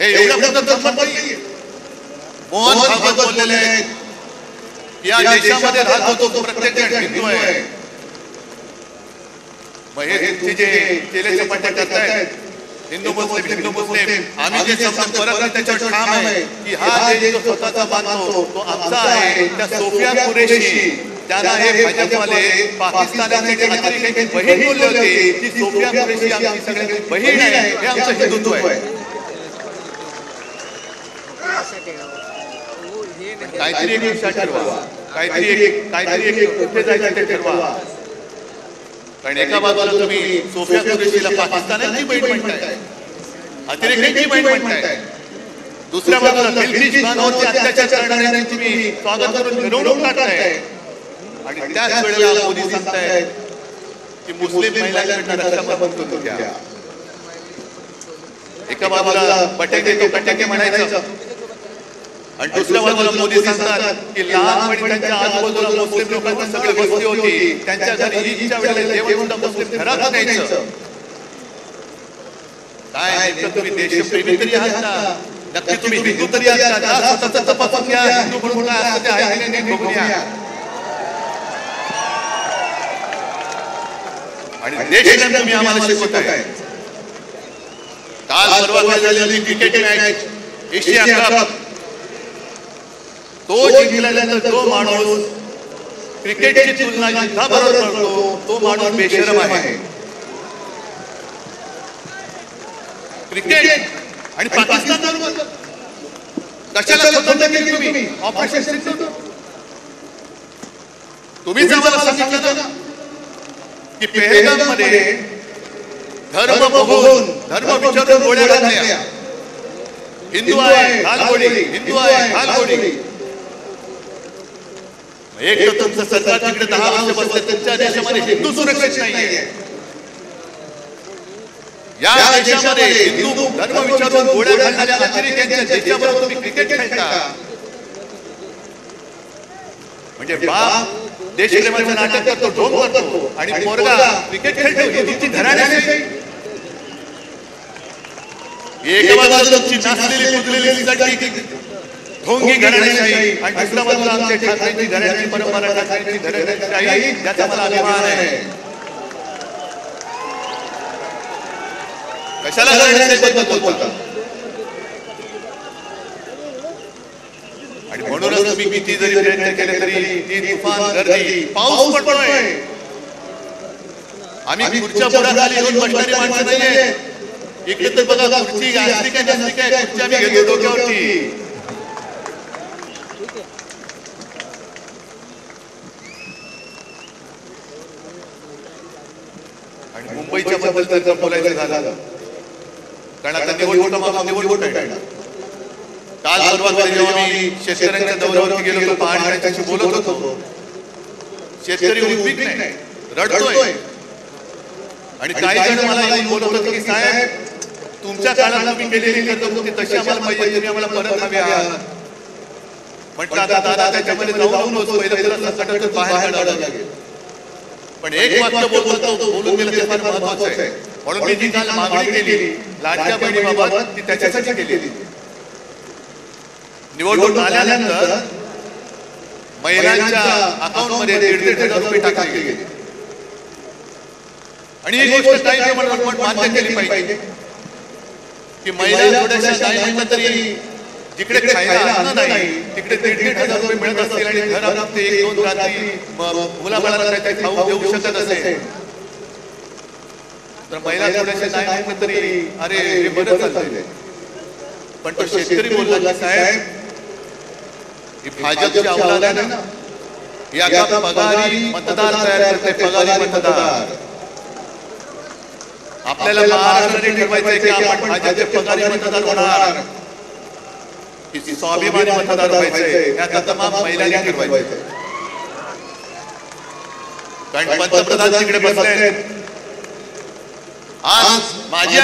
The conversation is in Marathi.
हे एवढं संबंध नाहीये। मोहन भागवत बोललेले आहेत या देशामध्ये राहतो तो प्रत्येक जण हिंदू आहे। मग हे तुमचे जे केले चपाट्या करतायत हिंदू मुस्लिम आम्ही जे शब्द परत नाही त्याच्यावर ठाम आहे की हा देश जो स्वतःचा मानतो तो आमचा आहे। त्या सोफिया कुरेशी त्यांना हे भाजपवाले पाकिस्तानाचे अतिरेकी बहीण बोलले होते की सोफिया कुरेशी आमची सगळ्यांची बहीण आहे, हे आमचं हिंदुत्व आहे। काहीतरी एक दिशा ठरवा, काहीतरी एक कुठे जायचं ते ठरवा। कारण एका बाजूला तुम्ही सोफिया कुरेशीला पाकिस्तानाची बहीण म्हणताय, अतिरेक्यांची बहीण म्हणताय, दुसऱ्या बाजूला बिल्किस बानोची अत्याचार करणाऱ्यांची तुम्ही स्वागत करून मिरवणूक काढताय आणि त्याच वेळेला मोदी सांगतायत की मुस्लिम महिलांकडनं रक्षाबंधन करून घ्या। एका बाजूला बटाके तो बटाके म्हणायचं आणि दुसऱ्या बाजूला मोदी सांगतात की लहानपणी त्यांच्या आजूबाजूला मुस्लिम लोकांची सगळी वस्ती होती, त्यांच्या घरी ईदच्या वेळेला जेवण सुद्धा मुस्लिम घरात न्यायचं। काय तुम्ही देशप्रेमी तरी आहात ना? नक्की तुम्ही हिंदू तरी आहात का? स्वतःचा तपासून घ्या, हिंदू म्हणून काय असतं ते आहे की नाही बघून घ्या। आणि देशप्रेम तुम्ही आम्हाला शिकवताय। काल परवा झालेली क्रिकेट मॅच एशिया कप तो जिंकल्यानंतर जो माणूस क्रिकेटची तुलना युद्धाबरोबर करतो तो माणूस बेशरम आहे। क्रिकेट आणि पाकिस्तान कशाला स्वतंत्र केली तुम्ही? ऑपरेशन सिंधू तुम्हीच आम्हाला सांगितलं ना की पेहलगाम मध्ये धर्म बघून धर्म विचारून गोळ्या घातल्या। हिंदू आहे घाल गोळी, हिंदू आहे घाल गोळी। एक तर तुमचं सरकार तिकडे 10 वर्ष बसले, तुमच्या देशामध्ये हिंदू सुरक्षित नाहीये। या देशामध्ये हिंदू धर्म विचारून गोळ्या घालणाऱ्या अतिरेक्यांच्या देशाबरोबर तुम्ही क्रिकेट खेळता म्हणजे बाप देशप्रेमाचं नाटक करतो, ढोंग करतो आणि पोरगा क्रिकेट खेळतो। ही तुमची घराण्याची एका बाजूला तुमची नाचलेली कुदलेली सगळी ढोंगी घराण्याशाही आणि दुसऱ्या बाजूला आमच्या ठाकरेंची घराण्याची परंपरा, ठाकरेंची घराण्याशाही ज्याचा मला अभिमान आहे। कशाला घराण्याशाही बोलता? आणि म्हणूनच तुम्ही किती जरी प्रयत्न केले तरी ती तुफान गर्दी, पाऊस पडतोय, आम्ही खुर्च्या पुढाखाली येऊन बसणारी माणसं नाहीये। इकडे तर बघा खुर्ची असली काय नसली काय, खुर्ची आम्ही घेतो डोक्यावरती। आणि मुंबईच्या बद्दल जर बोलायचं झालं कारण आता निवडणूक आहे। काल परवा जेव्हा मी शेतकऱ्यांच्या दौऱ्यावरती गेलो होतो, पाहणी त्यांच्याशी बोलत होतो, शेतकरी उद्विग्न नाही, रडतोय। आणि काही जण मला येऊन बोलत होते की साहेब तुमच्या काळात तुम्ही केलेली कर्तव्य तशी आम्हाला पाहिजे, तुम्ही आम्हाला परत हवे आहात। म्हटलं आता दादा त्याच्यामध्ये जाऊ नकोस, पहिलं तुला संकटातून बाहेर काढावं लागेल। पण एक वाक्य बोलून गेलं ते फार महत्वाचं आहे। म्हणून मी जी काल मागणी केली लाडक्या बहिणीबाबत ती त्याच्यासाठी केलेली। निवडणूक आल्यानंतर महिलांच्या अकाउंटमध्ये 1,500 रुपये टाकले गेले आणि ही गोष्ट काही म्हणून मान्य केली पाहिजे की महिला थोड्याशा नाही म्हटलं तरी जिकडे खायला अन्न नाही तिकडे 1,500 रुपये मिळत असतील आणि घरात ते 1-2 रात्री मुलाबाळांना काही खाऊ देऊ शकत असेल तर महिला थोड्याशा नाही म्हटलं तरी अरे हे बरं चाललंय। पण तो शेतकरी बोलला की साहेब ही भाजपची अवलाद आहे ना, ही आता पगारी मतदार तयार करते, पगारी मतदार। आपल्याला महाराष्ट्राने ठरवायचंय की आपण भाजपचे पगारी मतदार होणार की स्वाभिमानी मतदार व्हायचंय, हे आता तमाम महिलांनी ठरवायचंय। कारण पंतप्रधान तिकडे बसले आज माझी